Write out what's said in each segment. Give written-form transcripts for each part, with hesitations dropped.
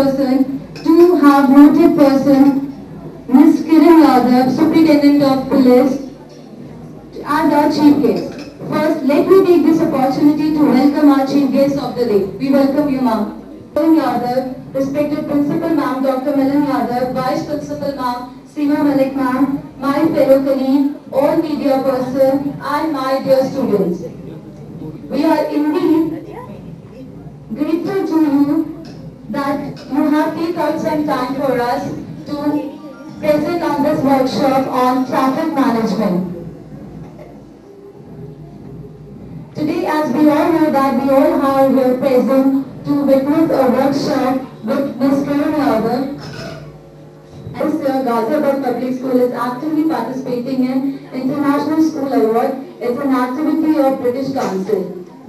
person to have noted person, Ms. Kiran Yadav, Superintendent of Police, as our chief guest. First, let me take this opportunity to welcome our chief guest of the day. We welcome you, ma'am. Kiran Yadav, respected Principal Ma'am Dr. Milan Yadav, Vice Principal Ma'am Seema Malik Ma'am, my fellow colleague, all media person, and my dear students. We are indeed grateful to you that you have taken out some time for us to present on this workshop on traffic management. Today, as we all know that we all are here present to witness a workshop with Ms. Kiran Yadav. This Ghaziabad Public School is actively participating in International School Award. It's an activity of British Council,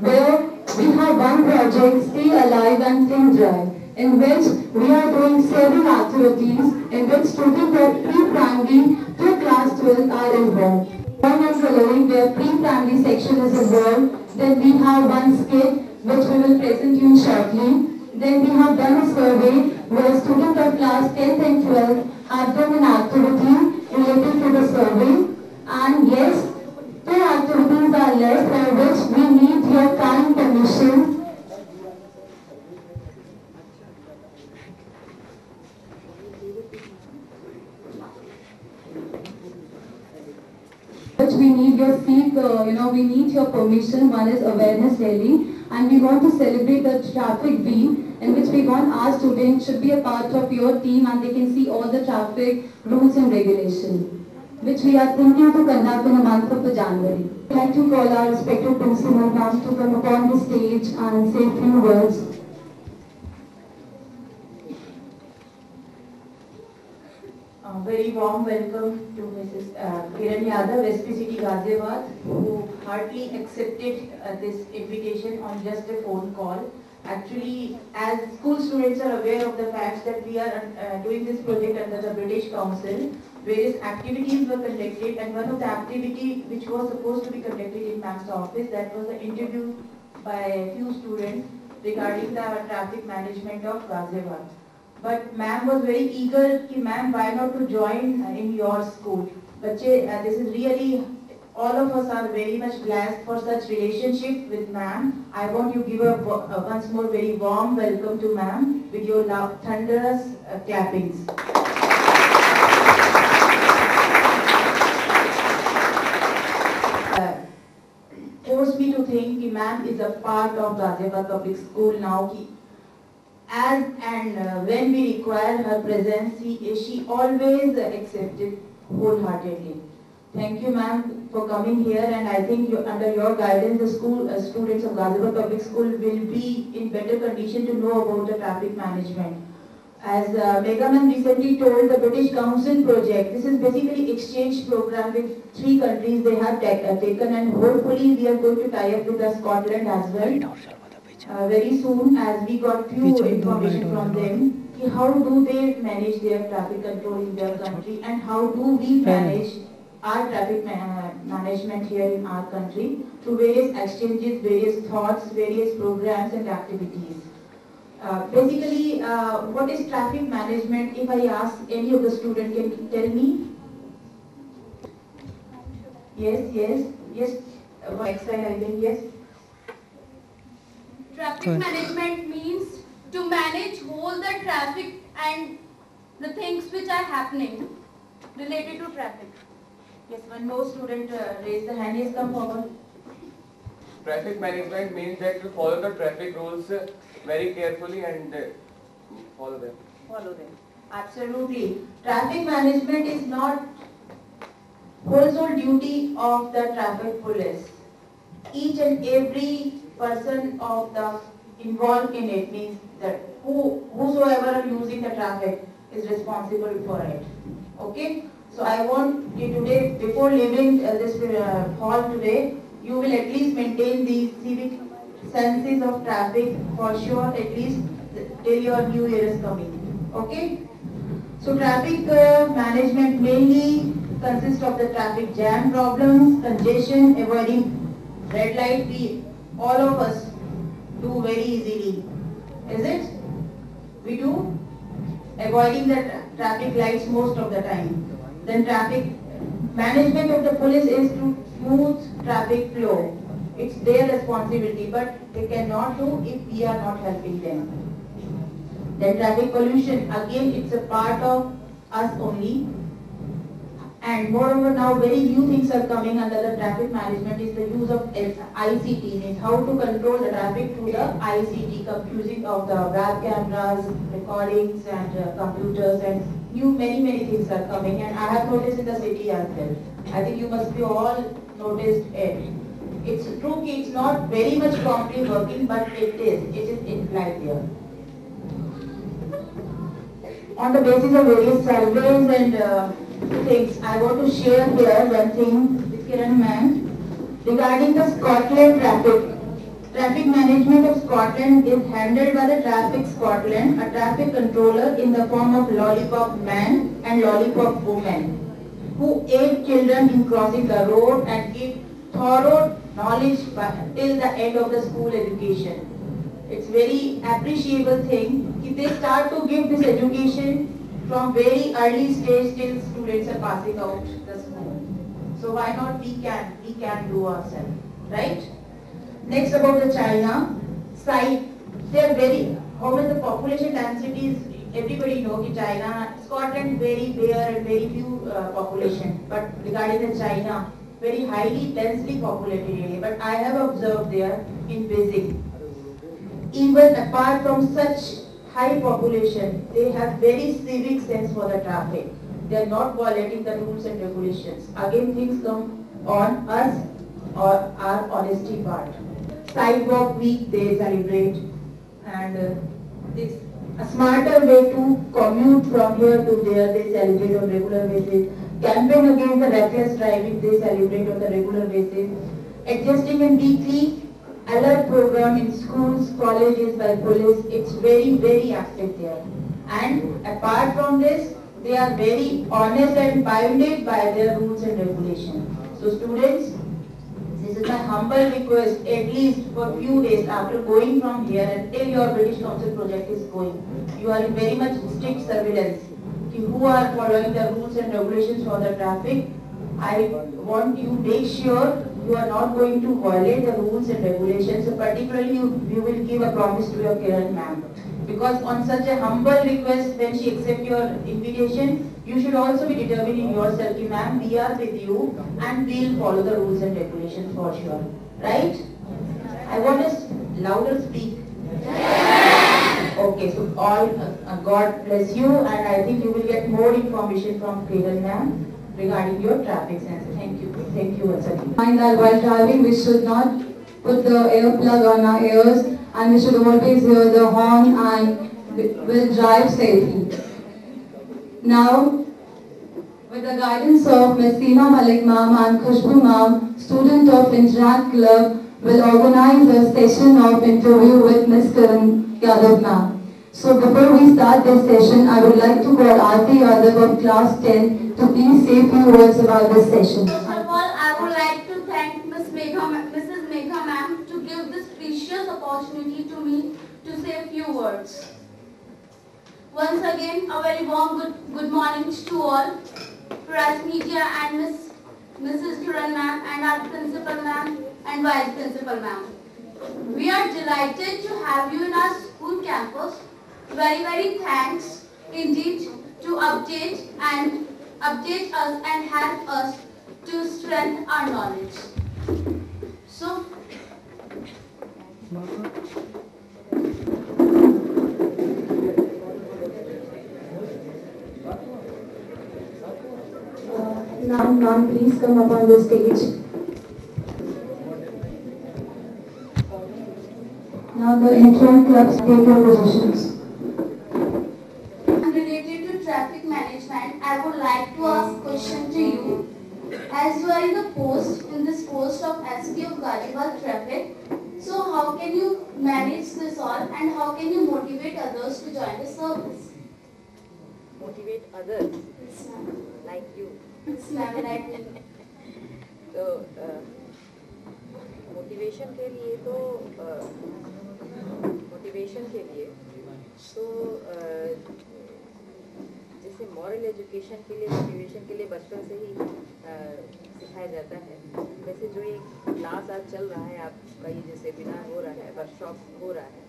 where we have one project, Stay Alive and Think Dry, in which we are doing several activities in which students of pre-primary to class 12 are involved. One is following where pre-primary section is involved. Then we have one skit which we will present you shortly. Then we have done a survey where students of class 10th and 12th have done an activity related to the survey. And yes, two activities are left for which we need your kind permission. We need your we need your permission. One is awareness rally, and we want to celebrate the traffic week in which we want our students should be a part of your team and they can see all the traffic rules and regulations, which we are thinking to conduct in the month of January. I'd like to call our respected principal ma'am to come upon the stage and say a few words. Very warm welcome to Mrs. Kiran Yadav, SPCT Ghaziabad, who heartily accepted this invitation on just a phone call. Actually, as school students are aware of the fact that we are doing this project under the British Council, various activities were conducted, and one of the activity which was supposed to be conducted in MAM's office, that was an interview by a few students regarding the traffic management of Ghaziabad. But ma'am was very eager कि ma'am why not to join in your school. बच्चे this is really all of us are very much blessed for such relationship with ma'am. I want you to give a once more very warm welcome to ma'am with your thunderous clappings. Forced me to think कि ma'am is a part of Ghaziabad Public School now. As and when we require her presence, she always accepted wholeheartedly. Thank you, ma'am, for coming here, and I think under your guidance, the school students of Ghaziabad Public School will be in better condition to know about the traffic management. As Megaman recently told, the British Council project, this is basically exchange program with 3 countries they have taken, and hopefully we are going to tie up with Scotland as well. Very soon, as we got few information from them, how do they manage their traffic control in their country, and how do we manage our traffic management here in our country through various exchanges, various thoughts, various programs and activities. Basically, what is traffic management? If I ask any of the students, can you tell me? Yes. Next slide, I think, yes. Traffic management means to manage all the traffic and the things which are happening related to traffic. Yes, one more student raised the hand. Yes, come forward. Traffic management means that you follow the traffic rules very carefully and follow them. Follow them. Absolutely. Traffic management is not whole duty of the traffic police. Each and every person of the involved in it means that whosoever are using the traffic is responsible for it. Okay? So I want you today, before leaving this hall today, you will at least maintain these civic senses of traffic for sure, at least till your new year is coming. Okay? So traffic management mainly consists of the traffic jam problems, congestion, avoiding red light. We all of us do very easily. Is it? We do? avoiding the traffic lights most of the time. Then traffic management of the police is to smooth traffic flow. It's their responsibility, but they cannot do if we are not helping them. Then traffic pollution, again it's a part of us only. And moreover, now very new things are coming under the traffic management is the use of ICT, means how to control the traffic through the ICT, using of the web cameras, recordings and computers, and many things are coming, and I have noticed in the city as well. I think you must be all noticed it. It's true, it's not very much promptly working, but it is implied there. On the basis of various surveys and things, I want to share here one thing with Kiran ma'am regarding the Scotland traffic. Traffic management of Scotland is handled by the Traffic Scotland, a traffic controller in the form of lollipop man and lollipop woman, who aid children in crossing the road and give thorough knowledge till the end of the school education. It's very appreciable thing if they start to give this education from very early stage till students are passing out the school. So why not we can do ourselves, right? Next about the China side, they are very, how much the population density is, everybody know that China, Scotland very bare and very few population, but regarding the China, very highly densely populated area, but I have observed there in Beijing, even apart from such high population, they have very civic sense for the traffic. They are not violating the rules and regulations. Again, things come on us or our honesty part. Sidewalk week they celebrate, and this a smarter way to commute from here to there they celebrate on regular basis. Campaign against the reckless driving they celebrate on the regular basis. Adjusting and weekly alert program in schools, colleges by police, it's very active there. And apart from this, they are very honest and bounded by their rules and regulations. So students, this is my humble request, at least for few days after going from here until your British Council project is going, you are in very much strict surveillance. Who are following the rules and regulations for the traffic, I want you to make sure you are not going to violate the rules and regulations. So particularly you will give a promise to your Kiran ma'am. Because on such a humble request, when she accepts your invitation, you should also be determined in yourself, ma'am, we are with you and we'll follow the rules and regulations for sure. Right? I want us louder speak. Okay, so all, God bless you, and I think you will get more information from Kiran ma'am regarding your traffic sense. Thank you once again. Mind that while driving we should not put the earplug on our ears, and we should always hear the horn and will drive safely. Now, with the guidance of Ms. Seema Malik ma'am and Khushbu ma'am, student of Interact Club will organize a session of interview with Ms. Kiran Yadav ma'am. So before we start this session, I would like to call Aarti Yadav of class 10 to please say a few words about this session. First of all, I would like to thank Mrs. Megha ma'am to give this precious opportunity to me to say a few words. Once again, a very warm good morning to all, press media and Mrs. Kiran ma'am and our principal ma'am and vice principal ma'am. We are delighted to have you in our school campus. Very thanks indeed to update us and help us to strengthen our knowledge. So, Now, please come up on the stage. Now the Interact Clubs take your positions. related to traffic management, I would like to ask a question to you. As you are in this post of SP of Ghaziabad Traffic, so how can you manage this all and how can you motivate others to join the service? Motivate others Yes, ma'am. like you. Yes, ma'am, like me. तो motivation के लिए तो जैसे moral education के लिए, motivation के लिए बचपन से ही सिखाया जाता है, वैसे जो ये क्लास आज चल रहा है, आपका ये जो सेमिनार हो रहा है, वर्कशॉप हो रहा है,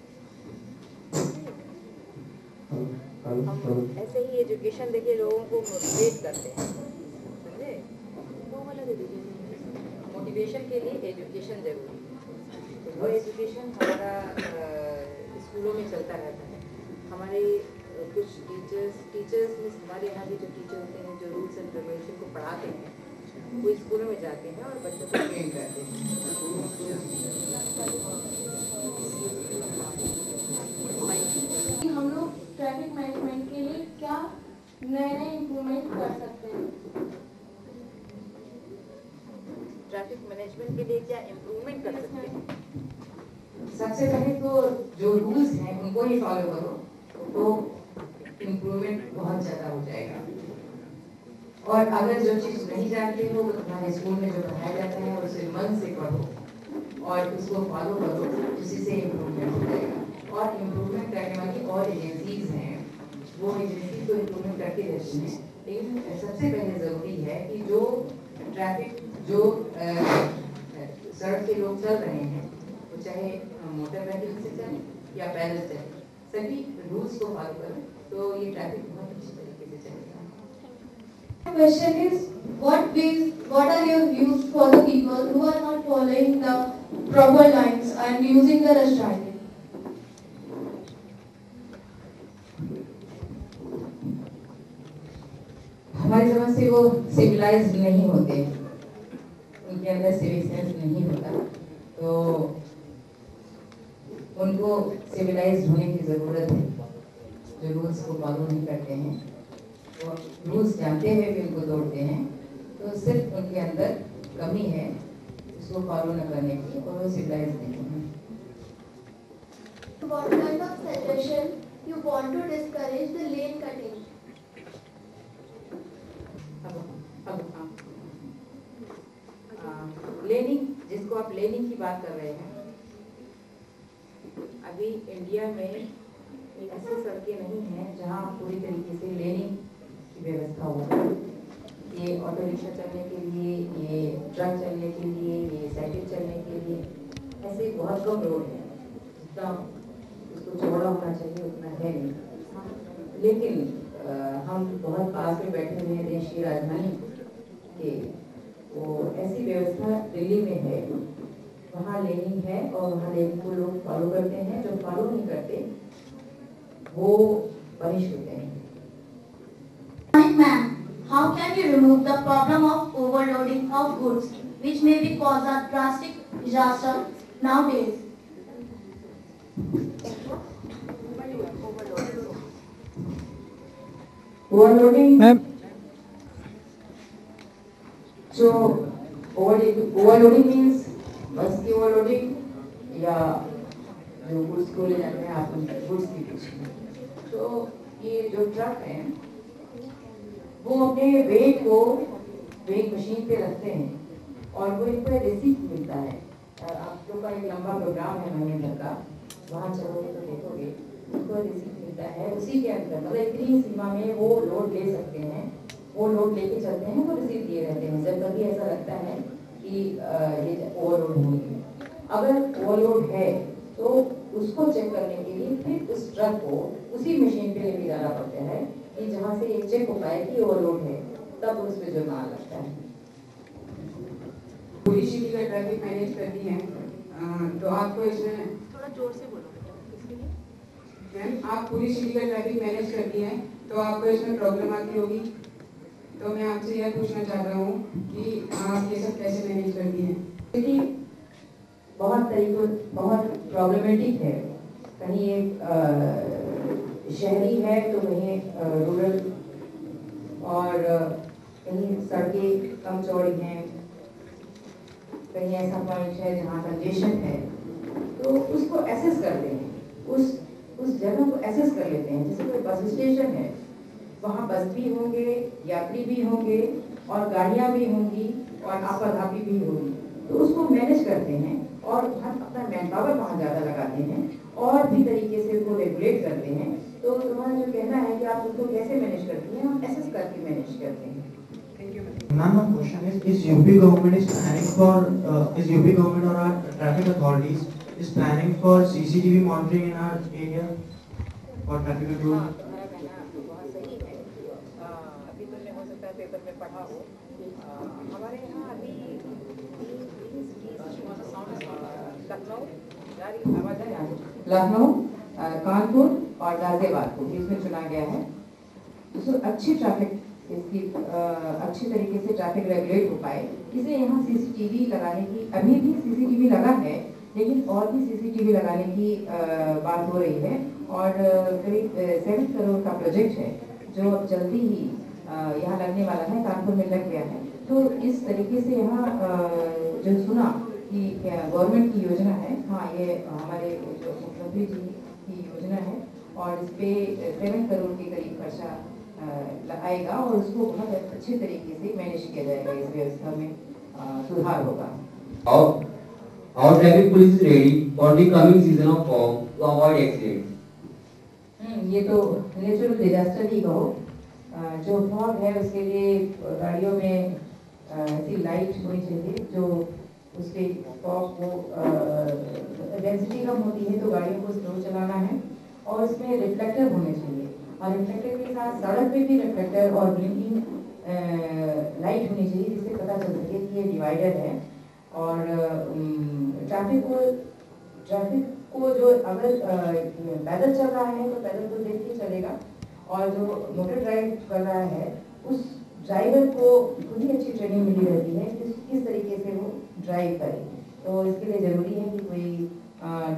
हम ऐसे ही एजुकेशन देखिए लोगों को मोटिवेट करते हैं, समझे? वो वाला दे दीजिए। मोटिवेशन के लिए एजुकेशन जरूरी है। तो वो एजुकेशन हमारा स्कूलों में चलता रहता है। हमारे कुछ टीचर्स मीन्स हमारे यहाँ के जो टीचर होते हैं, जो रूल्स एंड रेगुलेशन को पढ़ाते हैं, वो स्कूलों में जाते हैं और बच्चों को ट्रेन करते हैं। हम लोग ट्रैफिक मैनेजमेंट के लिए क्या नए इम्प्रूवमेंट कर सकते हैं? ट्रैफिक मैनेजमेंट के लिए क्या इम्प्रूवमेंट कर सकते हैं? सबसे पहले तो जो रूल्स हैं उनको ही फॉलो करो, तो इम्प्रूवमेंट बहुत ज़्यादा हो जाएगा। और अगर जो चीज़ नहीं जानते हो तो तुम्हारे स्कूल में जो पढ़ाया जाता है उसे मन से पढ़ो और उसको फॉलो करो, उसी से इम्प्रूवमेंट हो जाएगा। और इम्प्रूवमेंट करने वाली और एजेंसीज हैं, वो एजेंसी तो इम्प्रूवमेंट करती रहती हैं, लेकिन सबसे पहले ज़रूरी है कि जो ट्रैफिक जो सड़क पे लोग चल रहे हैं, वो चाहे मोटर व्हीकल से चले या पैदल चले, सभी रूल्स को फॉलो करें तो ये ट्रैफिक बहुत अच्छी तरीके से चलेगा। Question is, what are your views for the people who are not following the proper lines and using the rush driving? हमारी समझ से वो सिविलाइज्ड नहीं होते, उनके अंदर सिविक सेंस नहीं होता, तो उनको सिविलाइज्ड होने की ज़रूरत है। जो रूल्स को फॉलो नहीं करते हैं, वो रूल्स जानते हुए भी उनको तोड़ते हैं, तो सिर्फ उनके अंदर कमी है उसको फॉलो न करने की, और वो सिविलाइज्ड नहीं है। What kind of suggestion you want to discourage the lane cutting? Laning, जिसको आप लेनिंग की बात कर रहे हैं, अभी इंडिया में ऐसी सड़कें नहीं हैं जहां पूरी तरीके से लेनिंग की व्यवस्था हो। ये ऑटो रिक्शा चलने के लिए, ये ट्रक चलने के लिए, ये साइकिल चलने के लिए ऐसे बहुत कम रोड हैं, जितना उसको चौड़ा होना चाहिए उतना है नहीं। लेकिन हम बहुत पास में बैठे हुए हैं देश की राजधानी के, तो ऐसी व्यवस्था दिल्ली में है, वहाँ लेनिंग है और वहाँ लेनिंग को लोग फॉलो करते हैं। जो फॉलो नहीं करते वो पनिश होते हैं। Ma'am, how can you remove the problem of overloading of goods, which may be cause a drastic disaster nowadays? Overloading, जो ओवरलोडिंग मीन्स बस की ओवरलोडिंग या जो गुड्स को ले जाते हैं आप उनके गुड्स की पीछे। तो ये जो ट्रक हैं वो अपने वेट को वेट मशीन पे रखते हैं और वो इनको रिसीप्ट मिलता है। आप लोग का एक लंबा प्रोग्राम है महीने भर का, वहाँ चलोगे तो देखोगे उनको रिसीप्ट मिलता है। उसी के अंदर मतलब इतनी सीमा में वो लोड ले सकते हैं, वो लोड लेके चलते हैं, वो रिसीप्ट दिए रहते हैं। जब कभी ऐसा लगता है कि ये ओवरलोड होगी, अगर ओवरलोड है तो उसको चेक करने के लिए फिर उस ट्रक को उसी मशीन पे लेके जाना पड़ता है कि जहाँ से ये चेक हो पाए कि ओवरलोड है, तब उस पर जुर्माना लगता है। पूरी सिटी का ट्रैफिक मैनेज करती हैं, तो आपको इसमें थोड़ा जोर से बोलो बेटा। मैम आप पूरी सिटी का ट्रैफिक मैनेज करती हैं, तो आपको इसमें प्रॉब्लम आती होगी। तो मैं आपसे यह पूछना चाहता हूँ कि आप ये सब कैसे मैनेज करती हैं? सिटी बहुत तरीकों बहुत प्रॉब्लमेटिक है, कहीं एक शहरी है तो कहीं रूरल, और कहीं सड़कें कम चौड़ी हैं, कहीं ऐसा पॉइंट है जहाँ कंजेशन है, तो उसको एसेस करते हैं, उस जगह को एसेस कर लेते हैं। जैसे कोई बस स्टेशन है, वहाँ बस भी होंगे, यात्री भी होंगे और गाड़ियाँ भी होंगी और आपाधापी भी होगी, तो उसको मैनेज करते हैं और हम अपना मैन पावर वहाँ ज़्यादा लगाते हैं और भी तरीके से उसको रेगुलेट करते हैं। तो तो तुम्हारा जो कहना है कि आप उनको कैसे मैनेज करती हैं, हम एसेस करके मैनेज करते हैं। Thank you. Ma'am, my question is UP government is planning for is UP government or our traffic authorities is planning for CCTV monitoring in our area for traffic control? तुम्हारा कहना बहुत सही है। अभी तुमने हो सकता है पेपर में पढ़ा हो, हमारे यहाँ अभी लखनऊ, कानपुर और गाजियाबाद को इसमें चुना गया है। तो अच्छी ट्रैफिक इसकी अच्छी तरीके से ट्रैफिक रेगुलेट हो पाए, इसलिए यहाँ सीसीटीवी लगाने की, अभी भी सीसीटीवी लगा है लेकिन और भी सीसीटीवी लगाने की बात हो रही है। और करीब 7 करोड़ का प्रोजेक्ट है जो जल्दी ही यहाँ लगने वाला है, कानपुर में लग गया है। तो इस तरीके से यहाँ जो सुना कि गवर्नमेंट की योजना है, हाँ ये हमारे जो मुख्यमंत्री जी की योजना है और इस पे 7 करोड़ के करीब खर्चा आएगा और उसको बहुत अच्छे तरीके से मैनेज किया जाएगा, इस व्यवस्था में सुधार होगा। Our traffic police is ready for the coming season of fog to avoid accidents. ये तो नेचुरल डिजास्टर ही कहो। जो फॉग है उसके लिए गाड़ियों में ऐसी लाइट होनी चाहिए जो उसके फॉग को डेंसिटी कम होती है तो गाड़ियों को स्लो चलाना है और उसमें रिफ्लेक्टर होने चाहिए और रिफ्लेक्टर के साथ सड़क पे भी रिफ्लेक्टर और ब्लिंकिंग लाइट होनी चाहिए जिससे पता चल सके कि ये डिवाइडर है। और ट्रैफिक को जो अगर पैदल चल रहा है तो पैदल तो देख के चलेगा और जो मोटर ड्राइव कर रहा है उस ड्राइवर को खुद ही अच्छी ट्रेनिंग मिली रहती है कि किस तरीके से वो ड्राइव करे। तो इसके लिए ज़रूरी है कि कोई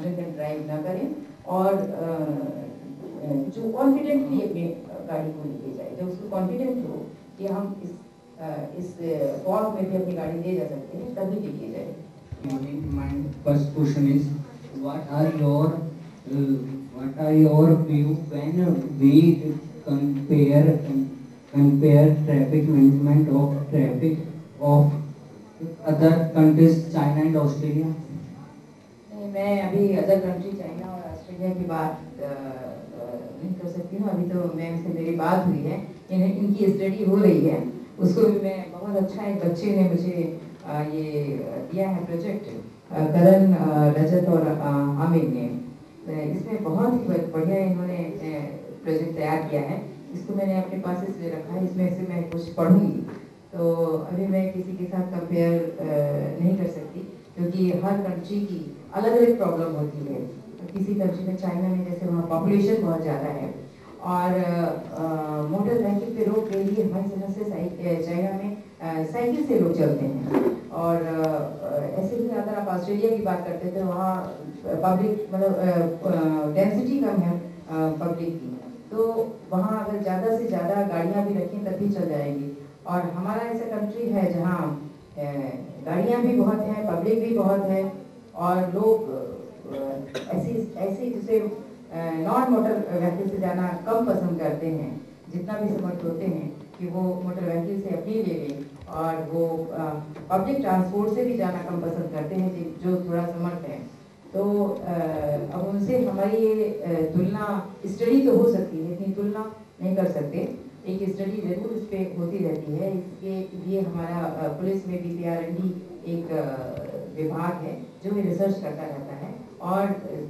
ड्रिंक एंड ड्राइव ना करें और जो कॉन्फिडेंटली अपनी गाड़ी को लेके जाए, जब उसको कॉन्फिडेंट हो कि हम इस फॉग में भी अपनी गाड़ी ले जा सकते हैं तभी लेके जाए। My first question is, what are your view when we compare traffic management of traffic of other countries, China and Australia? मैं अभी अदर कंट्री चाइना और ऑस्ट्रेलिया की बात नहीं कर सकती हूँ। अभी तो मैम से मेरी बात हुई है, इनकी स्टडी हो रही है, उसको भी मैं बहुत अच्छा एक बच्चे ने मुझे ये दिया है प्रोजेक्ट, करण, रजत और हामिद ने। इसमें बहुत ही बढ़िया इन्होंने प्रोजेक्ट तैयार किया है। इसको मैंने अपने पास इसलिए रखा है, इसमें से मैं कुछ पढ़ूंगी। तो अभी मैं किसी के साथ कंपेयर नहीं कर सकती क्योंकि हर कंट्री की अलग अलग प्रॉब्लम होती है। किसी कंट्री में, चाइना में जैसे वहाँ पॉपुलेशन बहुत ज़्यादा है और मोटर व्हीकल पे रोक के लिए हमारी तरह से चाइना में साइकिल से लोग चलते हैं। और ऐसे ही अगर आप ऑस्ट्रेलिया की बात करते हैं तो वहाँ पब्लिक मतलब डेंसिटी कम है पब्लिक की, तो वहाँ अगर ज़्यादा से ज़्यादा गाड़ियाँ भी रखें तभी चल जाएंगी। और हमारा ऐसा कंट्री है जहाँ गाड़ियाँ भी बहुत हैं, पब्लिक भी बहुत है और लोग ऐसी जैसे नॉन मोटर व्हीकल से जाना कम पसंद करते हैं। जितना भी समर्थ होते हैं कि वो मोटर व्हीकल से अपनी ले लें और वो पब्लिक ट्रांसपोर्ट से भी जाना कम पसंद करते हैं जो थोड़ा समर्थ है। तो अब उनसे हमारी ये तुलना स्टडी तो हो सकती है, इतनी तुलना नहीं कर सकते। एक स्टडी जरूर इस पे होती रहती है। इसके लिए हमारा पुलिस में भी PRND एक विभाग है जो भी रिसर्च करता रहता है और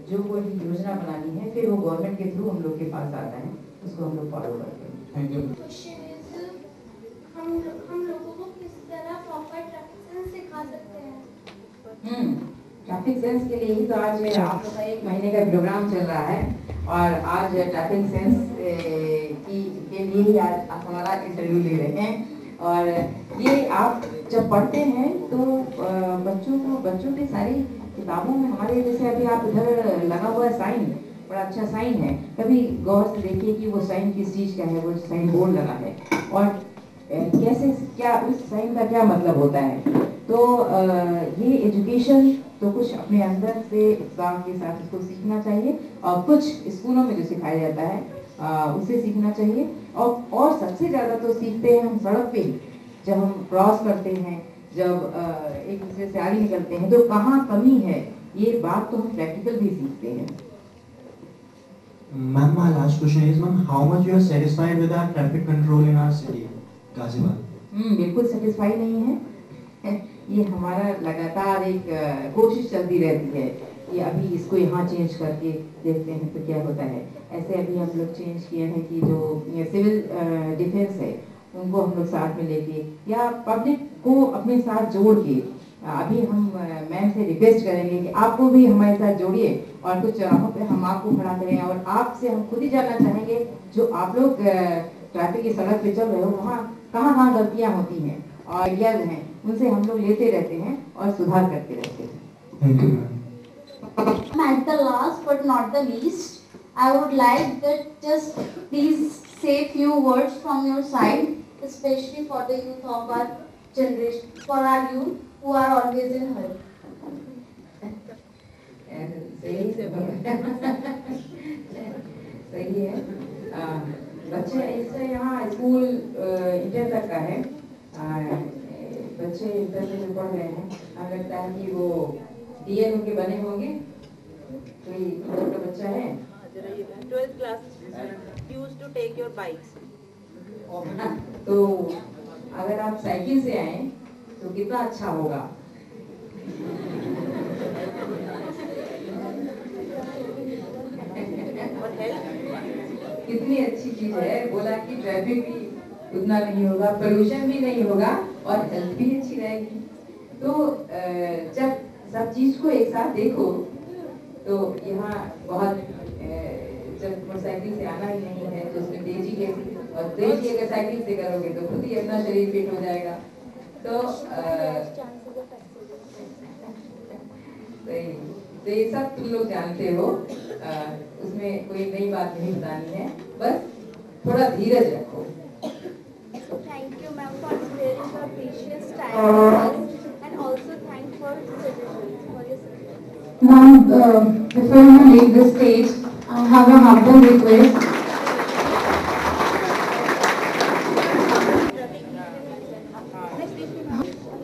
जो कोई भी योजना बनानी है फिर वो गवर्नमेंट के थ्रू हम लोग के पास आता है, उसको हम लोग फॉलो करते हैं। Thank you. क्वेश्चन इज, हम लोगों को किस तरह प्रॉपर ट्रैफिक सेंस सिखा सकते हैं? ट्रैफिक सेंस के लिए ही तो आज मेरा आप लोग का 1 महीने का प्रोग्राम चल रहा है और आज ट्रैफिक सेंस के लिए ही आज आप हमारा इंटरव्यू ले रहे हैं। और ये आप जब पढ़ते हैं तो बच्चों की सारी किताबों में हमारे जैसे अभी आप इधर लगा हुआ है साइन, बड़ा अच्छा साइन है, कभी गौर से देखिए कि वो साइन किस चीज़ का है, वो साइन बोर्ड लगा है और कैसे क्या उस साइन का क्या मतलब होता है। तो ये एजुकेशन तो कुछ अपने अंदर से एग्जाम के साथ उसको सीखना चाहिए और कुछ स्कूलों में जो सिखाया जाता है उसे सीखना चाहिए। और सबसे ज़्यादा तो सीखते हैं हम सड़क पे ही, जब हम क्रॉस करते हैं, जब एक दूसरे से आगे निकलते हैं तो कहाँ कमी है ये बात तो हम प्रैक्टिकल भी सीखते हैं। Ma'am, my last question is, ma'am, how much you are satisfied with our traffic control in our city, Ghaziabad? बिल्कुल सेटिस्फाई नहीं है। ये हमारा लगातार एक कोशिश चलती रहती है कि अभी इसको यहाँ चेंज करके देखते हैं तो क्या होता है। ऐसे अभी हम लोग चेंज किए हैं कि जो सिविल डिफेंस है उनको हम लोग साथ में लेके या पब्लिक को अपने साथ जोड़ के अभी हम मैम से रिक्वेस्ट करेंगे कि आपको भी हमारे साथ जोड़िए और कुछ चौराहों पे हम आपको खड़ा करें और आपसे हम खुद ही जानना चाहेंगे जो आप लोग ट्रैफिक की सड़क पे चल रहे हो वहाँ कहाँ गलतियाँ होती हैं और आइडियाज हैं उनसे हम लोग लेते रहते हैं और सुधार करते रहते हैं। Thank you, ma'am. At the last but not the least, I would like that just please say few words from your side, especially for the youth of our generation, for our youth who are always in hurry. सही है। बच्चे इससे यहाँ school inter तक का है। बच्चे inter में जो पढ़ रहे हैं हमें लगता है कि वो डीएन उनके बने होंगे। कोई इधर का बच्चा है 12th class used to take your bikes. तो अगर आप साइकिल से आए तो कितना अच्छा होगा। कितनी अच्छी चीज है। बोला कि ट्रैफिक भी उतना नहीं होगा, पोल्यूशन भी नहीं होगा और हेल्थ भी अच्छी रहेगी। तो जब सब चीज को एक साथ देखो तो यहाँ बहुत जब मोटरसाइकिल से आना ही नहीं है तो उसमें तेजी कैसी, और तेजी अगर साइकिल से करोगे तो खुद ही अपना शरीर फिट हो जाएगा। तो ये सब तुम लोग जानते हो, उसमें कोई नई बात नहीं बतानी है, बस थोड़ा धीरज रखो। Thank you, ma'am, for sparing your precious time for us, and also thank for suggestions for your suggestions. Now, before you leave the stage, I have a humble request.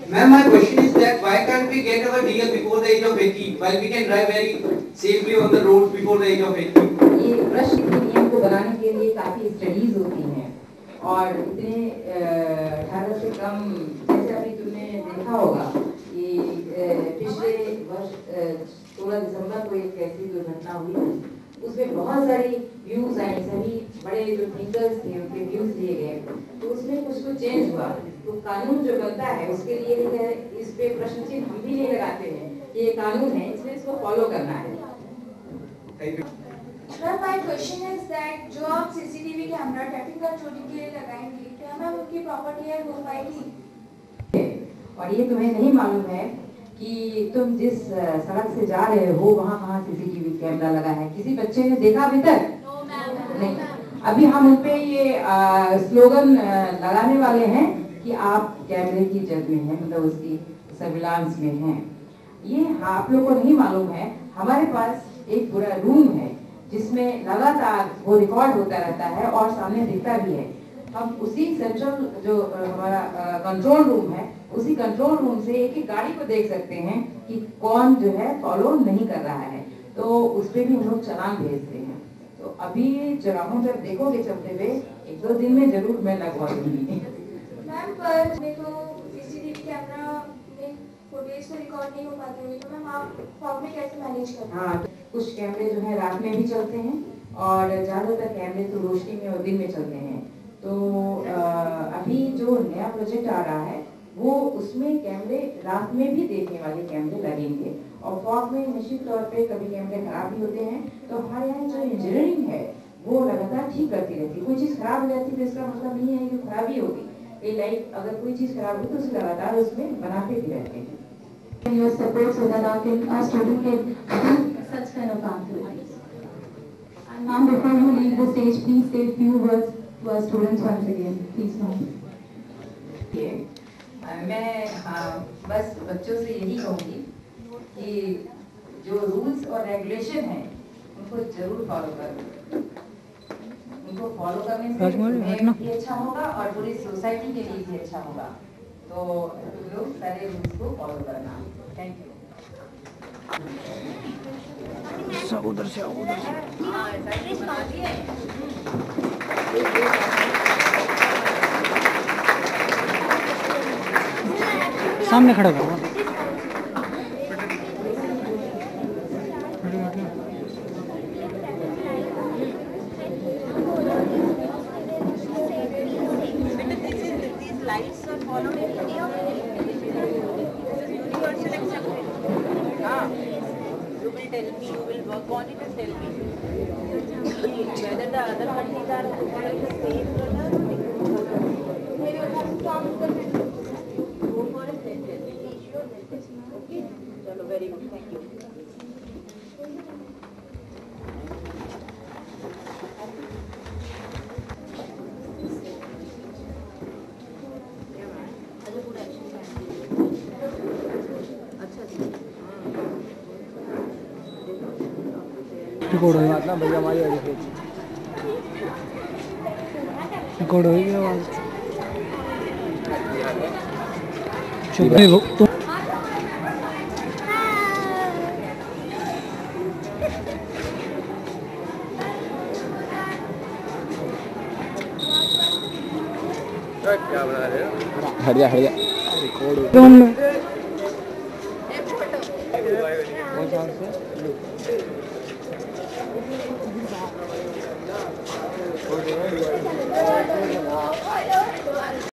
Ma'am, my question is that why can't we get our DL before the age of 18, while we can drive very safely on the road before the age of 18? ये प्रश्न के नियम को बनाने के लिए काफी studies होती हैं और इतने 18 से कम, जैसे अभी तुमने देखा होगा कि पिछले वर्ष 16 दिसंबर को एक ऐसी दुर्घटना हुई, उसमें बहुत सारी व्यूज आई, सभी बड़े जो थिंकर्स थे उनके व्यूज लिए गए, तो उसमें कुछ चेंज हुआ। तो कानून जो बनता है उसके लिए इस पे प्रश्न चिन्ह हम भी नहीं लगाते हैं कि ये कानून है इसलिए इसको फॉलो करना है। Sir, my question is that जो आप CCTV कैमरा ट्रैफिक कंट्रोलिंग के लिए लगाएंगे, क्या मैम उनकी प्रॉपर्टी है हो पाएगी? और ये तुम्हें नहीं मालूम है कि तुम जिस सड़क से जा रहे हो वहाँ कहाँ CCTV कैमरा लगा है? किसी बच्चे ने देखा अभी तक? नहीं। अभी हम उन पे ये स्लोगन लगाने वाले हैं कि आप कैमरे की जद में हैं, मतलब उसकी सर्विलांस में हैं। ये आप लोगों को नहीं मालूम है, हमारे पास एक पूरा रूम है जिसमें लगातार वो रिकॉर्ड होता रहता है और सामने दिखता भी है। हम उसी सेंट्रल जो हमारा कंट्रोल रूम है, उसी कंट्रोल रूम से एक एक गाड़ी को देख सकते हैं कि कौन जो है फॉलो नहीं कर रहा है, तो उस पर भी हम लोग चालान भेजते हैं। तो अभी चौराहों जब देखोगे चलते हुए 1-2 दिन में जरूर मैं लगवा दूंगी। मैम पर मेरे को CCTV कैमरा में फुटेज में रिकॉर्ड नहीं हो पाती होगी, तो मैम आप फॉग में कैसे मैनेज करते हैं? हाँ, कुछ कैमरे जो है रात में भी चलते हैं और ज्यादातर कैमरे तो रोशनी में और दिन में चलते हैं। तो अभी जो नया प्रोजेक्ट आ रहा है वो उसमें कैमरे रात में भी देखने वाले कैमरे लगेंगे और फॉग में निश्चित तौर पे कभी कैमरे खराब भी होते हैं। तो हमारे यहाँ जो इंजीनियरिंग है वो लगातार ठीक करती रहती है। कोई चीज़ खराब हो जाती है तो इसका मतलब नहीं है कि खराबी होगी, लाइक अगर कोई चीज़ खराब हो तो उसे लगातार उसमें बनाते भी रहते हैं। Your support so that our student can do such kind of activities. And ma'am, before you leave the stage, please say a few words to our students once again, please ma'am. मैं बस बच्चों से यही कहूँगी कि जो rules और regulation हैं उनको जरूर फॉलो करो। उनको फॉलो करने से तुम्हें भी अच्छा होगा और पूरी सोसाइटी के लिए भी अच्छा होगा। तो तुम लोग सारे रूल्स को फॉलो करना। Thank you. सब उधर से आओ, उधर से। सामने खड़ा करो। Tell me, you will work on it and tell me whether the other countries are following the same product. Go for a sentence. Okay? Chalo, very good. Thank you. Record होगा ना भैया, हमारी रिकॉर्ड होगी आवाज। चुप रहो तुम। क्या बना रहे हो? हट जा रिकॉर्ड तुम